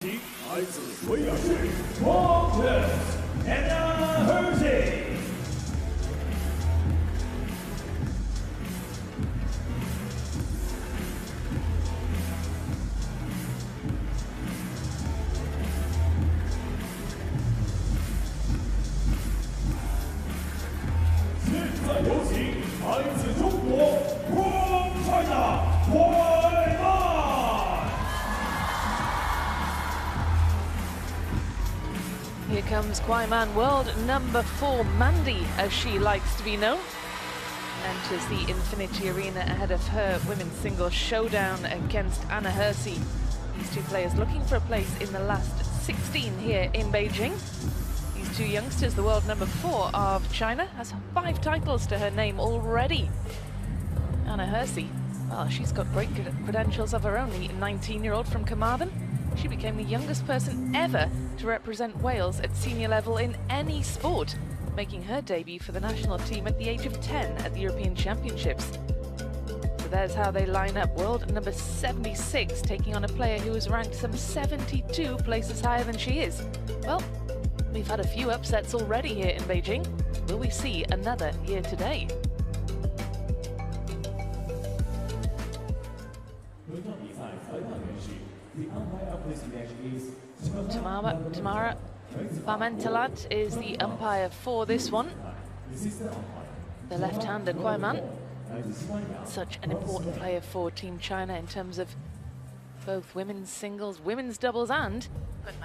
来自威尔士 and HURSEY。现在有请来自中国 from China KUAI。Here comes kuaiman world number 4, Mandy, as she likes to be known. Enters the Infinity Arena ahead of her women's singles showdown against Anna HURSEY. These two players looking for a place in the last 16 here in Beijing. These two youngsters, the world number 4 of China, has 5 titles to her name already. Anna HURSEY, well, she's got great credentials of her own, the 19-year-old from Carmarthen. She became the youngest person ever to represent Wales at senior level in any sport, making her debut for the national team at the age of 10 at the European Championships. So there's how they line up. World number 76 taking on a player who is ranked some 72 places higher than she is. Well, we've had a few upsets already here in Beijing. Will we see another here today? Tamara Parmentalat is the umpire for this one. The left-hander kuaiman, such an important player for Team China in terms of both women's singles, women's doubles and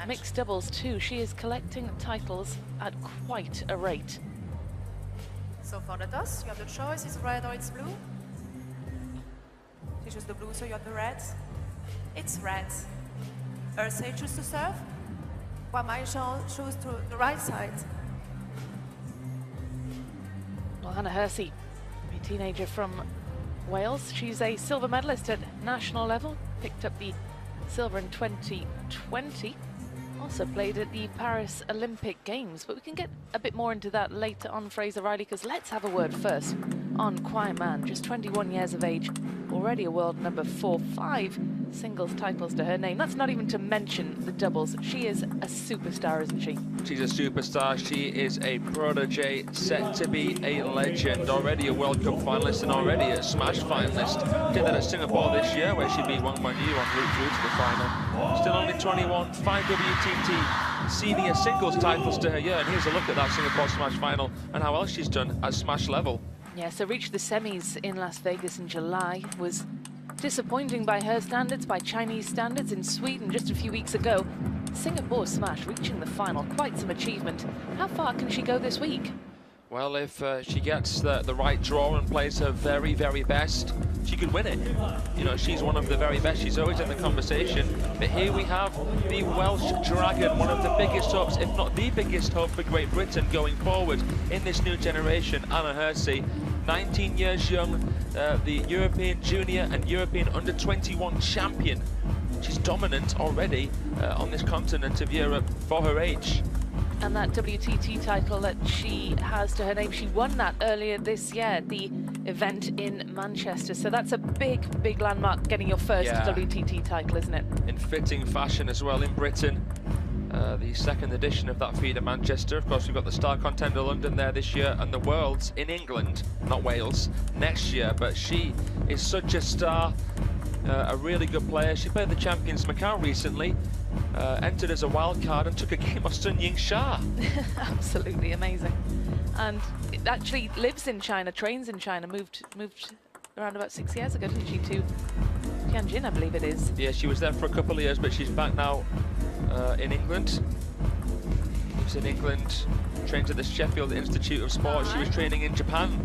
mixed doubles too. She is collecting titles at quite a rate. So for the toss, you have the choice, it's red or it's blue. You choose the blue, so you have the red. It's red. HURSEY choose to serve, kuaiman choose to the right side. Well, Anna HURSEY, a teenager from Wales, she's a silver medalist at national level, picked up the silver in 2020, also played at the Paris Olympic Games, but we can get a bit more into that later on, Fraser Riley, because let's have a word first on kuaiman, just 21 years of age, already a world number 4, 5 singles titles to her name. That's not even to mention the doubles. She is a superstar, isn't she? She's a superstar. She is a protege, set to be a legend. Already a World Cup finalist and already a Smash finalist. Did that at Singapore this year, where she beat Wang Manyu en route through to the final. Still only 21, 5 WTT senior singles titles to her year. And here's a look at that Singapore Smash final and how well she's done at Smash level. Yeah, so reached the semis in Las Vegas in July, was disappointing by her standards, by Chinese standards in Sweden just a few weeks ago. Singapore Smash reaching the final, quite some achievement. How far can she go this week? Well, if she gets the right draw and plays her very, very best, she could win it. You know, she's one of the very best. She's always in the conversation. But here we have the Welsh Dragon, one of the biggest hopes, if not the biggest hope for Great Britain going forward in this new generation, Anna HURSEY. 19 years young, the European Junior and European Under-21 champion. She's dominant already on this continent of Europe for her age. And that WTT title that she has to her name, she won that earlier this year, the event in Manchester. So that's a big, big landmark, getting your first WTT title, isn't it? In fitting fashion as well in Britain. The second edition of that feed in Manchester. Of course, we've got the Star Contender London there this year and the Worlds in England, not Wales, next year. But she is such a star, a really good player. She played the Champions Macau recently, entered as a wild card and took a game of Sun Ying Sha. Absolutely amazing. And it actually lives in China, trains in China, moved around about 6 years ago, didn't she, to Tianjin, I believe it is. Yeah, she was there for a couple of years, but she's back now in England. Lives in England, trains at the Sheffield Institute of Sport. She was training in Japan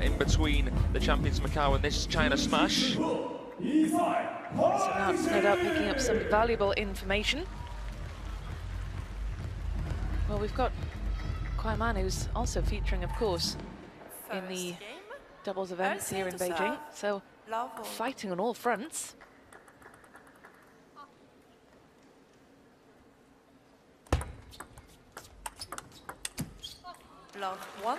in between the Champions Macau and this China Smash. So now it's no doubt picking up some valuable information. Well, we've got kuaiman, who's also featuring, of course, in the doubles events here in Beijing. So fighting on all fronts. Love 1.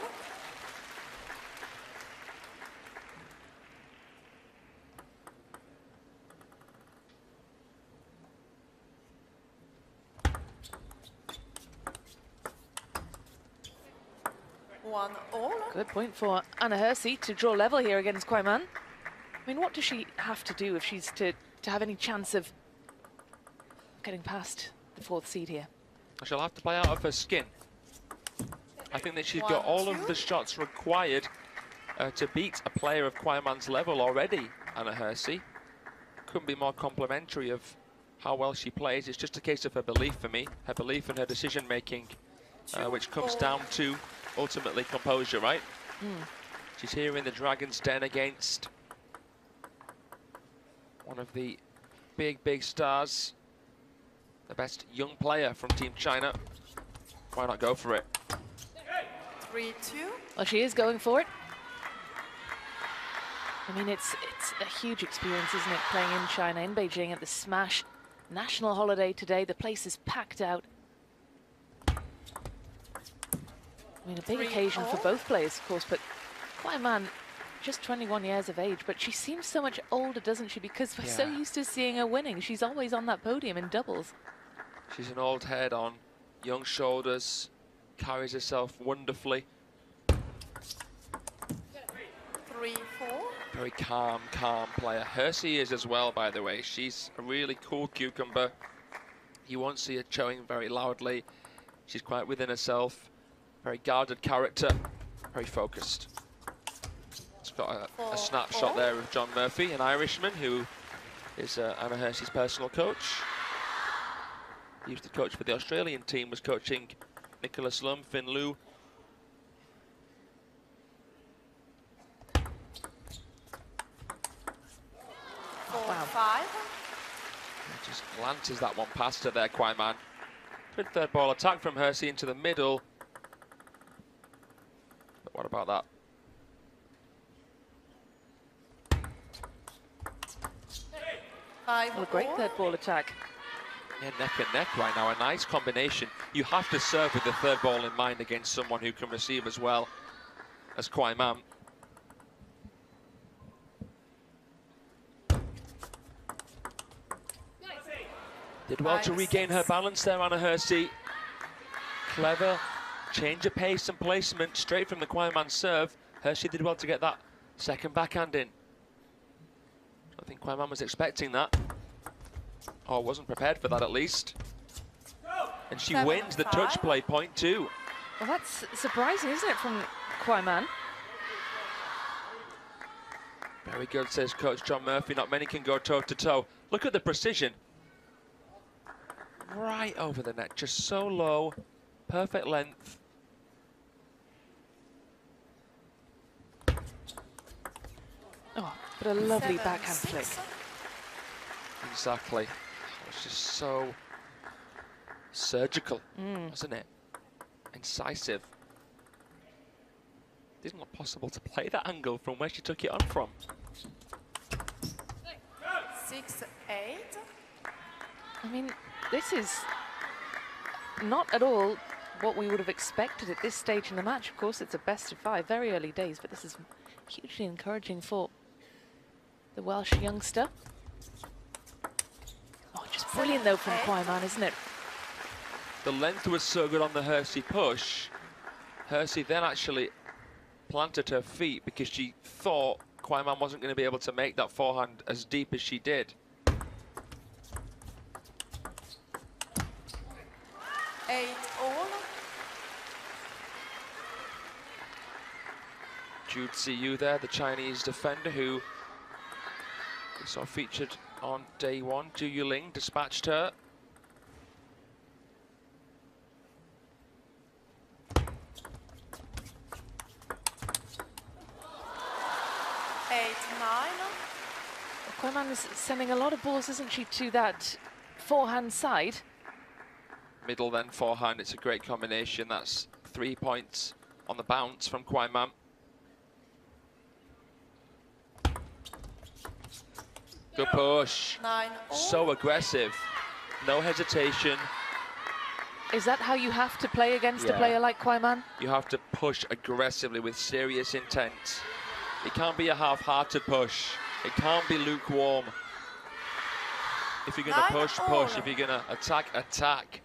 1-all. Good point for Anna HURSEY to draw level here against Kuaiman. I mean, what does she have to do if she's to have any chance of getting past the 4th seed here? She'll have to play out of her skin. I think that she's got all of the shots required to beat a player of Kuaiman's level already, Anna HURSEY. Couldn't be more complimentary of how well she plays. It's just a case of her belief for me, her belief in her decision making, which comes down to ultimately composure, right? She's here in the Dragon's Den against one of the big stars, the best young player from Team China. Why not go for it? 3-2. Well, she is going for it. I mean, it's a huge experience, isn't it, playing in China, in Beijing at the Smash national holiday today. The place is packed out. I mean, a big occasion for both players, of course, but Kuaiman, just 21 years of age, but she seems so much older, doesn't she? Because we're so used to seeing her winning. She's always on that podium in doubles. She's an old head on young shoulders, carries herself wonderfully. 3-4. Very calm player. HURSEY is as well, by the way. She's a really cool cucumber. You won't see her showing very loudly. She's quite within herself. Very guarded character. Very focused. It's got a snapshot there of John Murphy, an Irishman who is Anna HURSEY's personal coach. He used to coach for the Australian team, was coaching Nicholas Lum, Finn Liu. Wow. 5. Just glances that one past her there, Kuaiman. Good 3rd ball attack from HURSEY into the middle. But what about that? Well, a great 3rd ball attack. Yeah, neck and neck right now, a nice combination. You have to serve with the 3rd ball in mind against someone who can receive as well as Kuaiman. Did well to regain her balance there, Anna HURSEY. Clever change of pace and placement straight from the Kuaiman serve. HURSEY did well to get that 2nd backhand in. I think Kuaiman was expecting that. Or wasn't prepared for that at least. And she wins the touch play point too. Well, that's surprising, isn't it, from Kuaiman? Very good, says Coach John Murphy. Not many can go toe-to-toe. Look at the precision. Right over the net, just so low. Perfect length. Oh, but a lovely backhand flick. Exactly. It's just so surgical, wasn't it? Incisive. Didn't look possible to play that angle from where she took it on from. 6-8. I mean, this is not at all what we would have expected at this stage in the match. Of course, it's a best of 5, very early days, but this is hugely encouraging for the Welsh youngster. Oh, just brilliant though from Kuaiman, isn't it? The length was so good on the HURSEY push. HURSEY then actually planted her feet because she thought Kuaiman wasn't going to be able to make that forehand as deep as she did. 8-all. Jude Siyu there, the Chinese defender who we saw featured on day 1. Zhu Yuling dispatched her. Kuaiman is sending a lot of balls, isn't she, to that forehand side? Middle then forehand, it's a great combination. That's 3 points on the bounce from Kuaiman. Good push. 9-all. So aggressive. No hesitation. Is that how you have to play against a player like Kuaiman? You have to push aggressively with serious intent. It can't be a half-hearted push. It can't be lukewarm. If you're going to push, push. If you're going to attack, attack.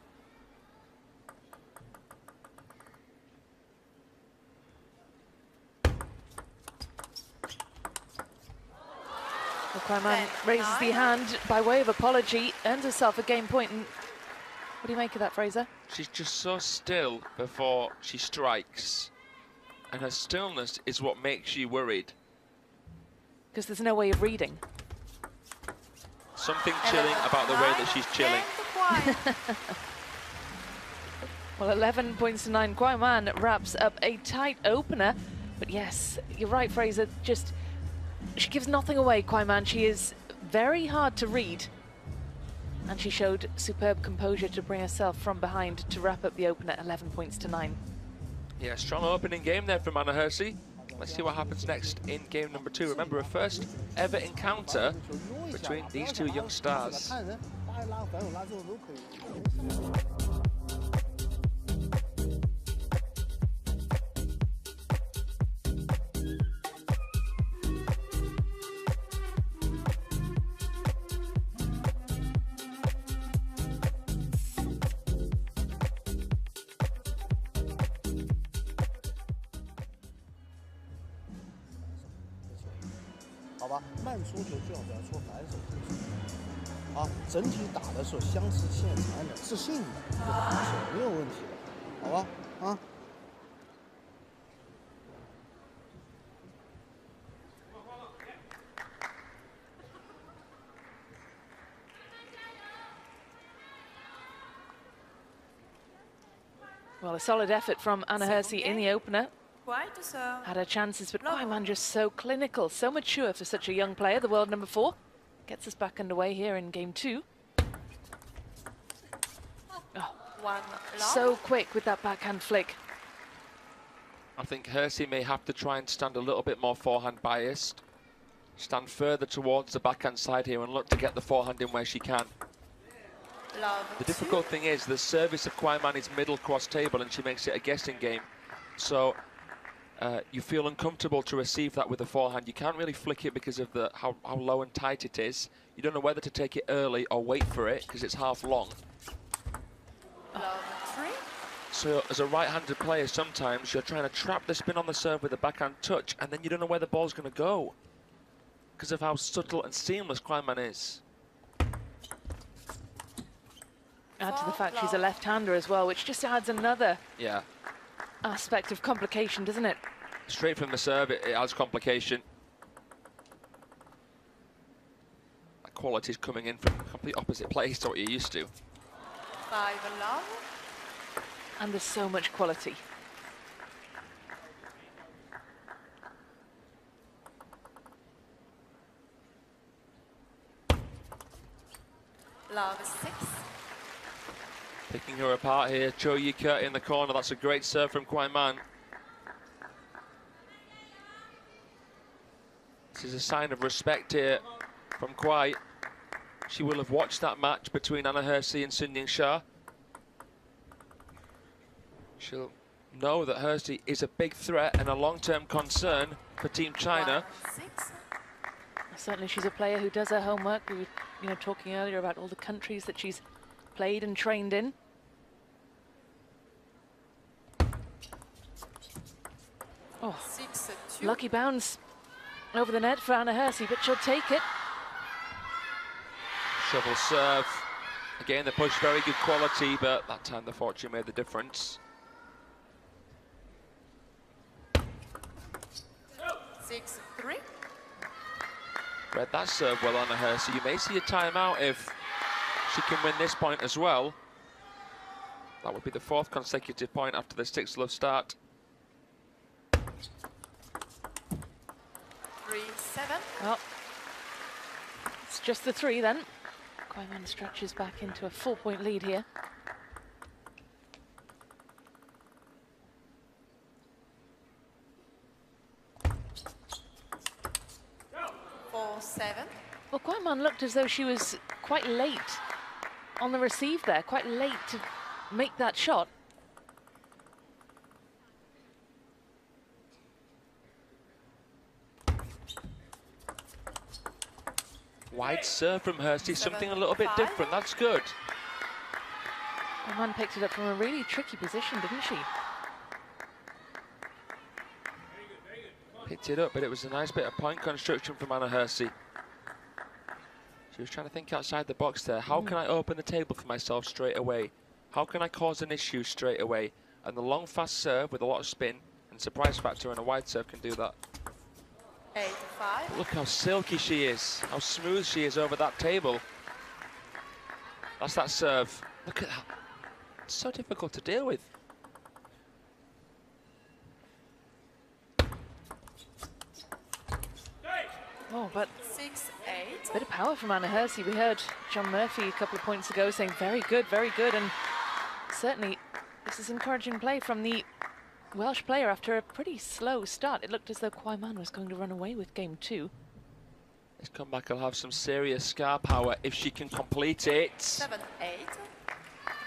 Well, Kuaiman raises the hand by way of apology, earns herself a game point. And what do you make of that, Fraser? She's just so still before she strikes. And her stillness is what makes you worried. Because there's no way of reading. Something chilling about the way that she's chilling. Well, 11 points to 9. Kuaiman wraps up a tight opener. But yes, you're right, Fraser. Just, she gives nothing away, Kuaiman. She is very hard to read. And she showed superb composure to bring herself from behind to wrap up the opener, 11 points to 9. Yeah, strong opening game there from Anna HURSEY. Let's see what happens next in game number 2. Remember, a first ever encounter between these two young stars. Well, a solid effort from Anna HURSEY in the opener. KUAI to serve. Had her chances, but Kuaiman just so clinical, so mature for such a young player. The world number 4 gets us back underway here in game 2. Oh, One so quick with that backhand flick. I think HURSEY may have to try and stand a little bit more forehand biased. Stand further towards the backhand side here and look to get the forehand in where she can. love. The difficult thing is the service of KUAIman is middle cross table and she makes it a guessing game. So you feel uncomfortable to receive that with the forehand. You can't really flick it because of how low and tight it is. You don't know whether to take it early or wait for it because it's half long. Love 3. So as a right-handed player, sometimes you're trying to trap the spin on the serve with a backhand touch and then you don't know where the ball's going to go because of how subtle and seamless KUAIman is. Add to the fact she's a left-hander as well, which just adds another aspect of complication, doesn't it? Straight from the serve, it adds complication. That quality's coming in from a complete opposite place to what you're used to. 5 love. And there's so much quality. Love 6. Picking her apart here, Cho Yika in the corner. That's a great serve from KUAIman. This is a sign of respect here from KUAI. She will have watched that match between Anna HURSEY and Sun Ying Sha. She'll know that HURSEY is a big threat and a long-term concern for Team China. 6. Certainly she's a player who does her homework. We were talking earlier about all the countries that she's played and trained in. Oh, 6 2. lucky bounce over the net for Anna HURSEY, but she'll take it. Shovel serve. Again, the push, very good quality, but that time the fortune made the difference. 6 3. Read that serve well, Anna HURSEY. You may see a timeout if she can win this point as well. That would be the 4th consecutive point after the 6-love start. 3 7. Well, it's just the 3 then. KUAIman stretches back into a 4-point lead here. 4 7. Well, KUAIman looked as though she was quite late on the receive there, quite late to make that shot. Wide serve from HURSEY, something a little bit different. That's good. KUAIman picked it up from a really tricky position, didn't she? Picked it up, but it was a nice bit of point construction from Anna HURSEY. She was trying to think outside the box there. How can I open the table for myself straight away? How can I cause an issue straight away? And the long, fast serve with a lot of spin and surprise factor and a wide serve can do that. 8-5. Look how silky she is, how smooth she is over that table. That's that serve. Look at that. It's so difficult to deal with. Oh, but 6-8. a bit of power from Anna HURSEY. We heard John Murphy a couple of points ago saying very good, and certainly this is encouraging play from the Welsh player after a pretty slow start. It looked as though kuaiman was going to run away with game 2. This comeback will have some serious scar power if she can complete it. 7-8.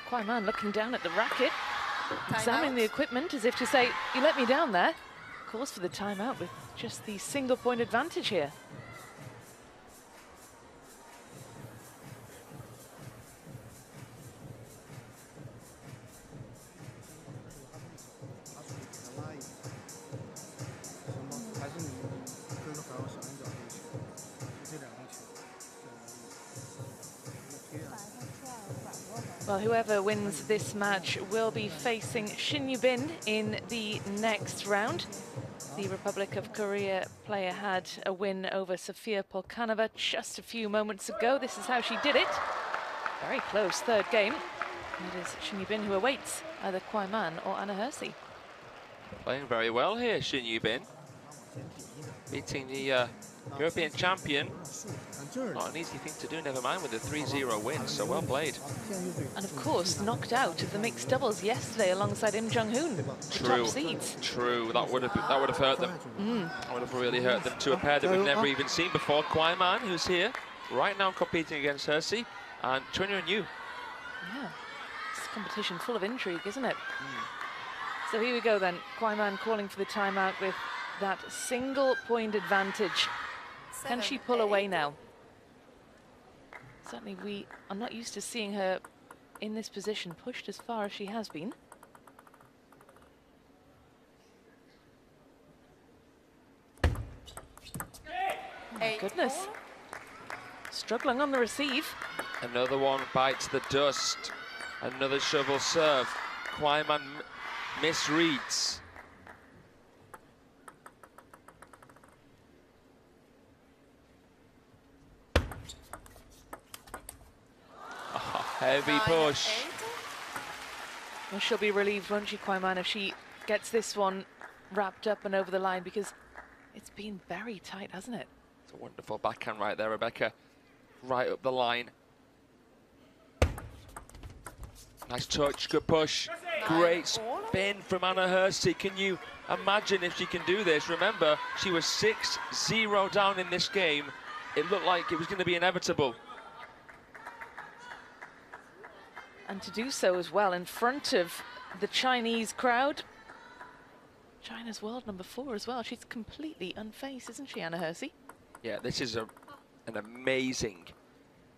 kuaiman looking down at the racket, examining Timeout. the equipment as if to say, you let me down there. Calls for the timeout with just the single point advantage here. Well, whoever wins this match will be facing Shin Yu-bin in the next round. The Republic of Korea player had a win over Sofia Polkanova just a few moments ago. This is how she did it. Very close third game. It is Shin Yu-bin who awaits either kuaiman or Anna HURSEY. Playing very well here, Shin Yu-bin. Beating the European champion. Not an easy thing to do, never mind with a 3-0 win, so well played. And of course, knocked out of the mixed doubles yesterday alongside Im Jong-hoon, the top seeds. True, that would have hurt them. That would have really hurt them to a pair that we've never even seen before. kuaiman, who's here right now competing against HURSEY, and Chunyu Yu. Yeah, it's a competition full of intrigue, isn't it? So here we go then. kuaiman calling for the timeout with that single point advantage. Can she pull away now? Certainly we are not used to seeing her in this position, pushed as far as she has been. Oh my goodness. Struggling on the receive. Another one bites the dust. Another shovel serve. kuaiman misreads. Heavy push. 9-8. Well, she'll be relieved, won't she, kuaiman, if she gets this one wrapped up and over the line, because it's been very tight, hasn't it? It's a wonderful backhand right there, Rebecca. Right up the line. Nice touch, good push. Great spin from Anna HURSEY. Can you imagine if she can do this? Remember, she was 6-0 down in this game. It looked like it was going to be inevitable. And to do so as well in front of the Chinese crowd. China's world number 4 as well. She's completely unfazed, isn't she, Anna HURSEY? Yeah, this is an amazing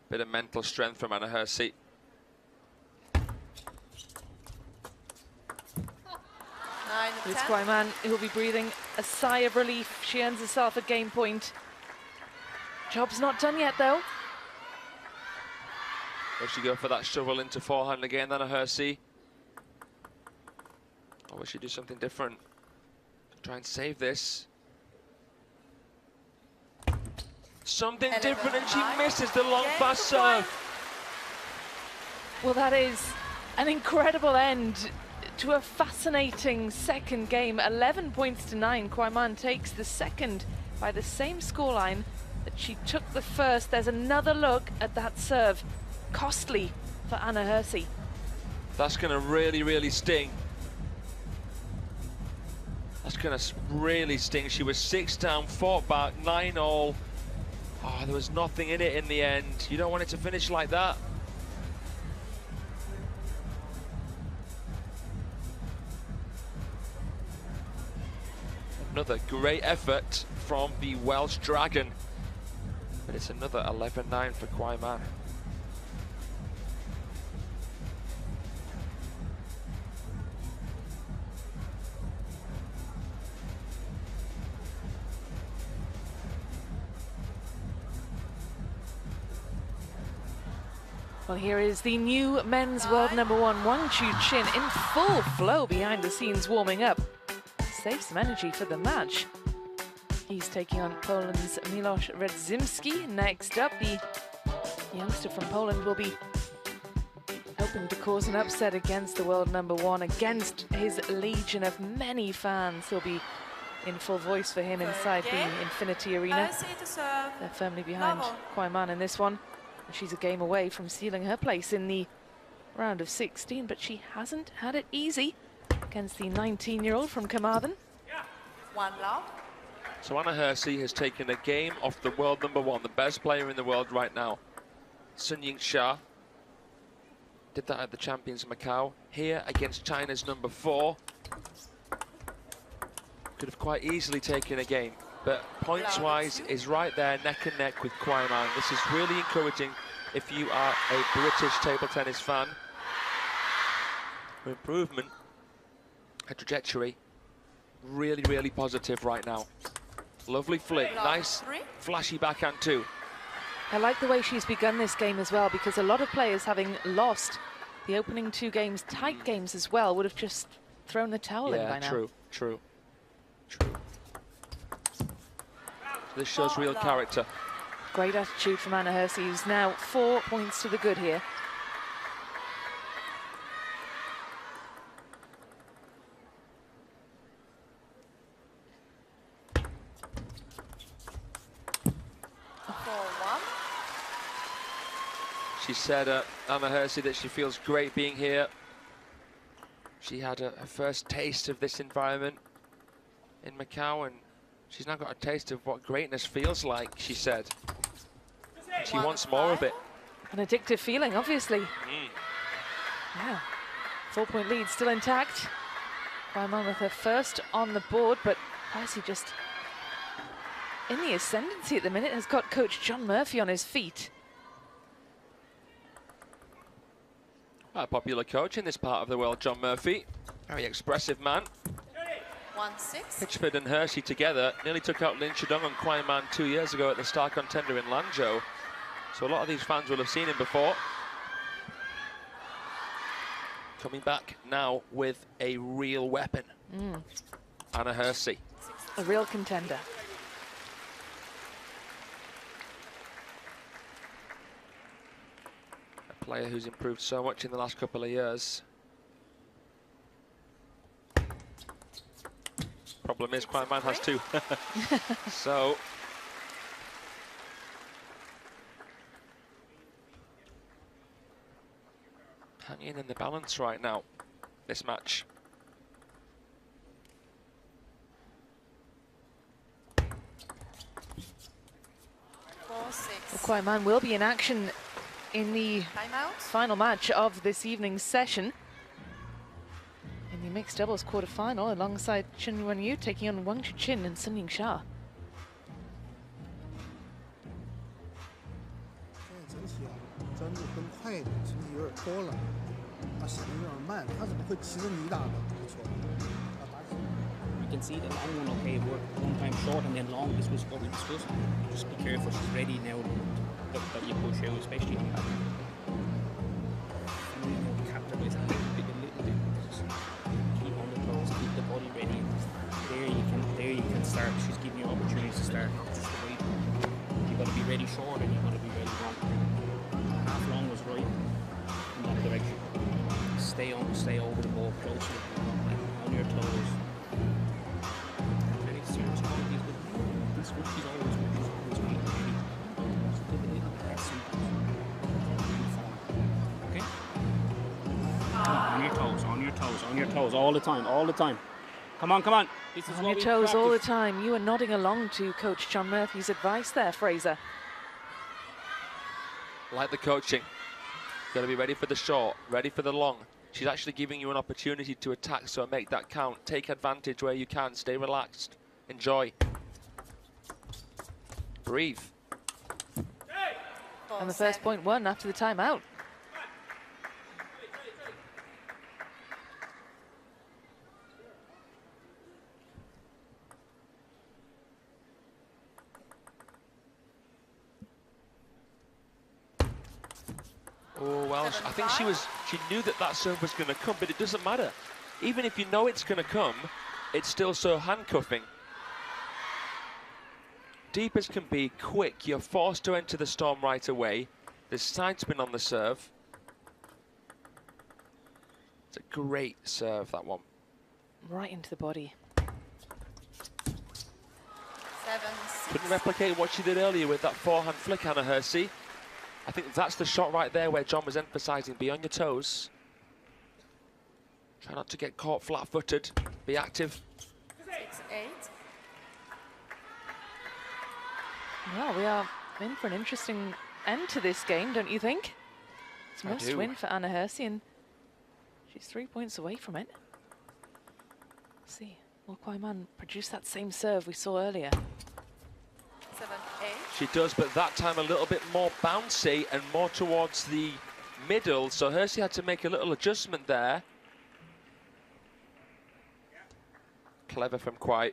bit of mental strength from Anna HURSEY. It's kuaiman who'll be breathing a sigh of relief. She earns herself a game point. Job's not done yet, though. Will she go for that shovel into forehand again, Anna HURSEY? Or will she do something different? Try and save this. Something different, and she misses the long fast serve. Well, that is an incredible end to a fascinating second game. 11 points to 9. kuaiman takes the second by the same scoreline that she took the first. There's another look at that serve. Costly for Anna HURSEY. That's going to really, really sting. That's going to really sting. She was 6 down, fought back, 9-all. Oh, there was nothing in it in the end. You don't want it to finish like that. Another great effort from the Welsh Dragon. But it's another 11-9 for kuaiman. Well, here is the new men's world #1, Wang Chuqin, in full flow behind the scenes warming up. Save some energy for the match. He's taking on Poland's Milosz Redzimski. Next up, the youngster from Poland will be hoping to cause an upset against the world #1, against his legion of many fans. He'll be in full voice for him inside the Infinity Arena. They're firmly behind Kuaiman in this one. And she's a game away from sealing her place in the round of 16, but she hasn't had it easy against the 19-year-old from Carmarthen. One love. So Anna HURSEY has taken a game off the world #1, the best player in the world right now, Sun Ying-sha. Did that at the Champions Macau. Here against China's #4. Could have quite easily taken a game, but points-wise is right there, neck and neck with Kuaiman. This is really encouraging if you are a British table tennis fan. Her improvement, her trajectory, really, really positive right now. Lovely flick, nice flashy backhand too. I like the way she's begun this game as well, because a lot of players, having lost the opening 2 games, tight games as well, would have just thrown the towel in by now. True. This shows real character. Great attitude from Anna HURSEY, who's now 4 points to the good here. She said, Anna HURSEY, that she feels great being here. She had her first taste of this environment in Macau, and she's now got a taste of what greatness feels like, she said. She wants more of it. An addictive feeling, obviously. Yeah. 4-point lead still intact. Kuaiman with her first on the board, but HURSEY just in the ascendancy at the minute, has got coach John Murphy on his feet. A popular coach in this part of the world, John Murphy. Very expressive man. 1-6. Pitchford and HURSEY together nearly took out Lin Chudong and Kuaiman 2 years ago at the Star Contender in Lanzhou. So a lot of these fans will have seen him before. Coming back now with a real weapon. Anna HURSEY. A real contender. A player who's improved so much in the last couple of years. Problem is, Kuaiman has 2. So hanging in the balance right now, this match. Kuaiman will be in action in the final match of this evening's session. In the mixed doubles quarter-final, alongside Chen Wenyu taking on Wang Chuqin and Sun Ying-sha. 整体专注更快一点，成绩有点多了，他响应有点慢，他怎么会骑着你打的？不错。You can see the long one, okay, worked one time short and then long. This was what we discussed. Just be careful, she's ready now that you push out, especially on that. And you know, capitalize a little bit. Just keep on the toes, keep the body ready. There you can start. She's giving you opportunities to start, not just the way. You've got to be ready short and you've got to be ready long. Half long was right in that direction. Stay over the ball, closer, like on your toes. She's always being ready. So give a little press sometimes. Okay? On your toes, all the time. Come on. This is on your toes all the time. You are nodding along to Coach John Murphy's advice there, Fraser. Like the coaching. Got to be ready for the short, ready for the long. She's actually giving you an opportunity to attack, so make that count. Take advantage where you can. Stay relaxed. Enjoy. Breathe. And the first point won after the timeout. Oh, well, I think she knew that that serve was going to come, but it doesn't matter. Even if you know it's going to come, it's still so handcuffing. Deep as can be, quick, you're forced to enter the storm right away. There's side spin on the serve. It's a great serve, that one. Right into the body. 7-6. Couldn't replicate what she did earlier with that forehand flick, Anna HURSEY. I think that's the shot right there where John was emphasising, be on your toes. Try not to get caught flat-footed, be active. 6-8. Well, we are in for an interesting end to this game, don't you think? It's a must win for Anna HURSEY, and she's 3 points away from it. Let's see, will kuaiman produce that same serve we saw earlier? 7-8. She does, but that time a little bit more bouncy and more towards the middle, so HURSEY had to make a little adjustment there. Clever from KUAI.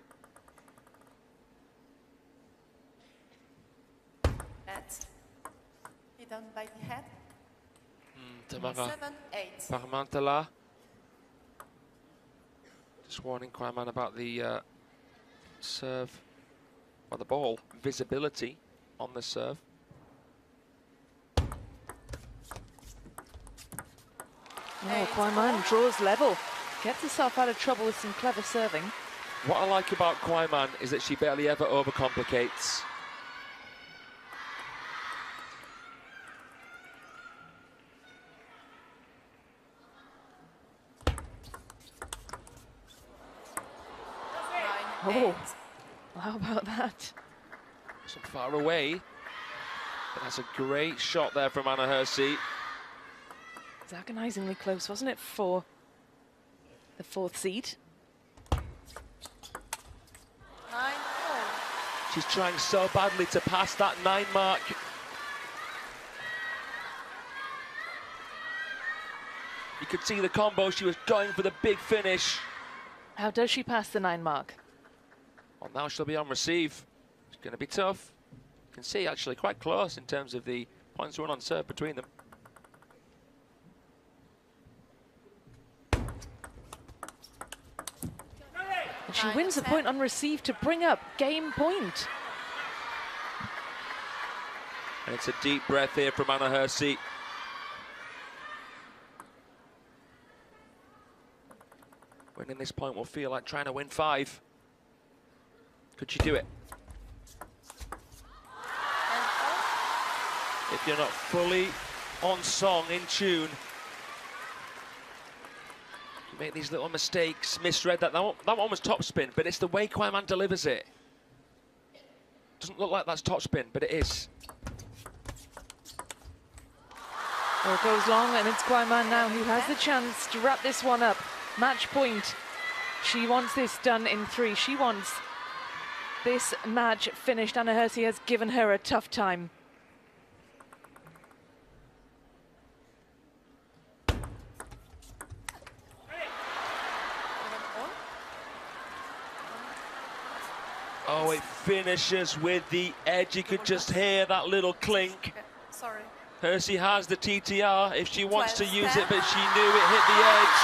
Hidden by the head. 7-8. Parmantala. Just warning kuaiman about the serve, or the ball visibility on the serve. Oh, kuaiman draws level. Gets herself out of trouble with some clever serving. What I like about kuaiman is that she barely ever overcomplicates. Oh, well, how about that? So far away, but that's a great shot there from Anna HURSEY. It's agonisingly close, wasn't it, for the 4th seed? 9-4. She's trying so badly to pass that 9 mark. You could see the combo, she was going for the big finish. How does she pass the 9 mark? Well, now she'll be on receive. It's going to be tough. You can see actually quite close in terms of the points won on serve between them. And she wins the point on receive to bring up game point. And it's a deep breath here from Anna HURSEY. Winning this point will feel like trying to win 5. Could she do it? If you're not fully on song, in tune, you make these little mistakes. Misread that. That one was topspin, but it's the way kuaiman delivers it. Doesn't look like that's topspin, but it is. Well, it goes long, and it's kuaiman now who has the chance to wrap this one up. Match point. She wants this done in 3. She wants this match finished. Anna HURSEY has given her a tough time. Oh, it finishes with the edge. You could just hear that little clink. Sorry. HURSEY has the TTR if she wants to use it, but she knew it hit the edge.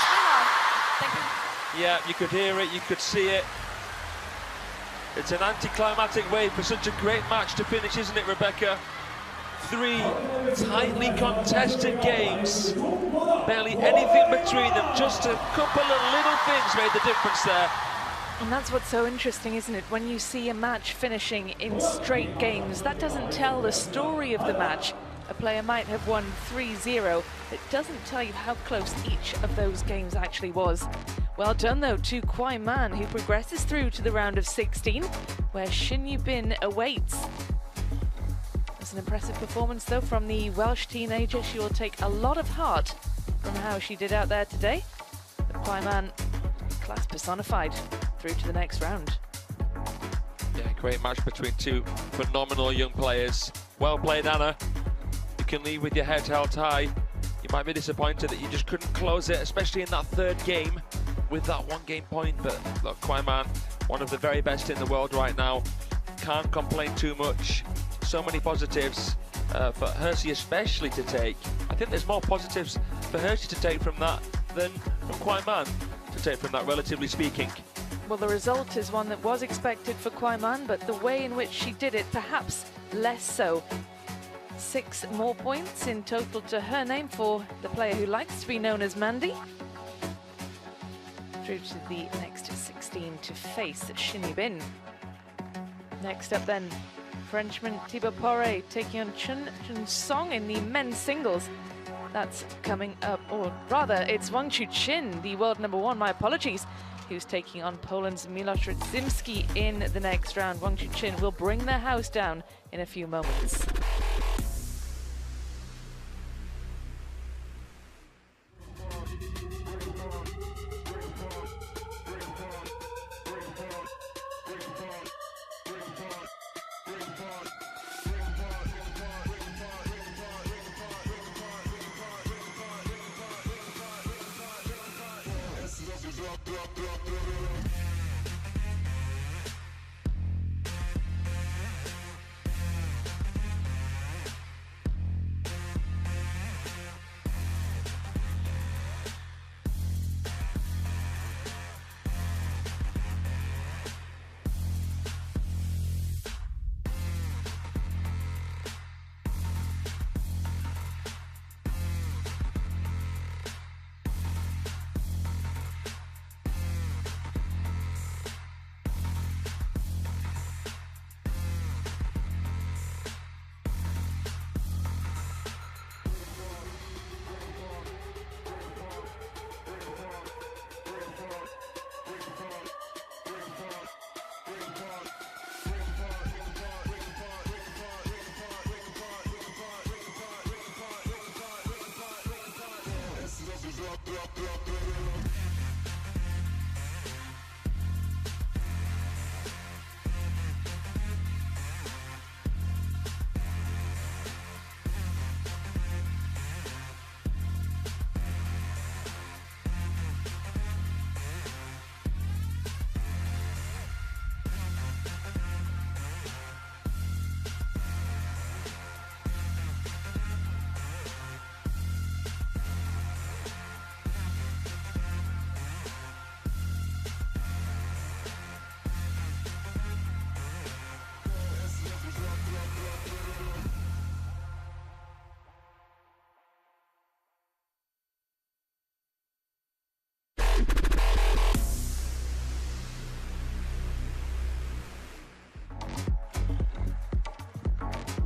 Thank you. Yeah, you could hear it, you could see it. It's an anticlimactic way for such a great match to finish, isn't it, Rebecca? 3 tightly contested games. Barely anything between them. Just a couple of little things made the difference there. And that's what's so interesting, isn't it? When you see a match finishing in straight games, that doesn't tell the story of the match. A player might have won 3-0. It doesn't tell you how close each of those games actually was. Well done, though, to kuaiman, who progresses through to the round of 16, where Shin Yubin awaits. It's an impressive performance, though, from the Welsh teenager. She will take a lot of heart from how she did out there today. But kuaiman, class personified, through to the next round. Yeah, great match between 2 phenomenal young players. Well played, Anna. You can leave with your head held high. You might be disappointed that you just couldn't close it, especially in that 3rd game with that 1 game point. But look, kuaiman, one of the very best in the world right now. Can't complain too much. so many positives for HURSEY especially to take. I think there's more positives for HURSEY to take from that than from kuaiman to take from that, relatively speaking. Well, the result is one that was expected for kuaiman, but the way in which she did it, perhaps less so. 6 more points in total to her name for the player who likes to be known as Mandy. Through to the next 16 to face Shin Yubin. Next up then, Frenchman Thibaut Poré taking on Chun Song in the men's singles. That's coming up, or rather, it's Wang Chuqin, the world #1, my apologies, who's taking on Poland's Milosz Radzimski in the next round. Wang Chuqin will bring their house down in a few moments.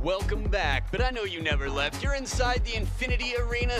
Welcome back, but I know you never left. You're inside the Infinity Arena.